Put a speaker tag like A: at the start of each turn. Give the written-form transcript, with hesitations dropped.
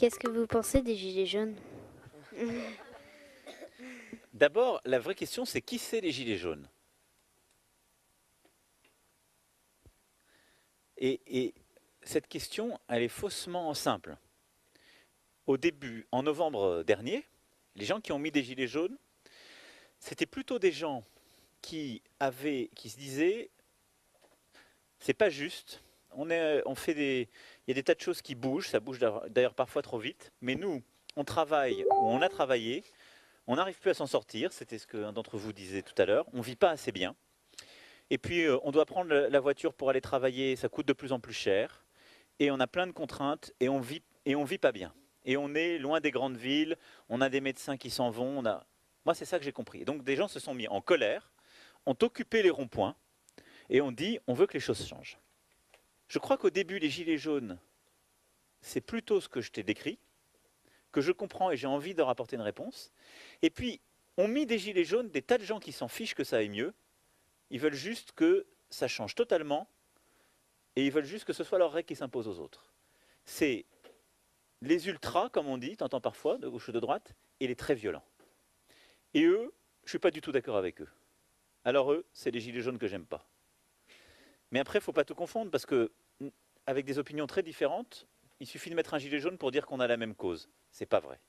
A: qu'est-ce que vous pensez des gilets jaunes?
B: D'abord, la vraie question, c'est qui c'est les gilets jaunes? Et cette question, elle est faussement simple. Au début, en novembre dernier, les gens qui ont mis des gilets jaunes, c'était plutôt des gens qui se disaient, c'est pas juste. Il y a des tas de choses qui bougent, ça bouge d'ailleurs parfois trop vite. Mais nous, on travaille ou on a travaillé, on n'arrive plus à s'en sortir. C'était ce qu'un d'entre vous disait tout à l'heure. On vit pas assez bien. Et puis, on doit prendre la voiture pour aller travailler. Ça coûte de plus en plus cher. Et on a plein de contraintes et on vit pas bien. Et on est loin des grandes villes. On a des médecins qui s'en vont. Moi, c'est ça que j'ai compris. Et donc, des gens se sont mis en colère, ont occupé les ronds-points et ont dit on veut que les choses changent. Je crois qu'au début, les gilets jaunes, c'est plutôt ce que je t'ai décrit, que je comprends et j'ai envie de leur apporter une réponse. Et puis, on mis des gilets jaunes, des tas de gens qui s'en fichent que ça aille mieux. Ils veulent juste que ça change totalement et ils veulent juste que ce soit leurs règles qui s'imposent aux autres. C'est les ultras, comme on dit, t'entends parfois, de gauche ou de droite, et les très violents. Et eux, je ne suis pas du tout d'accord avec eux. Alors eux, c'est les gilets jaunes que j'aime pas. Mais après, il ne faut pas tout confondre parce que, avec des opinions très différentes, il suffit de mettre un gilet jaune pour dire qu'on a la même cause. C'est pas vrai.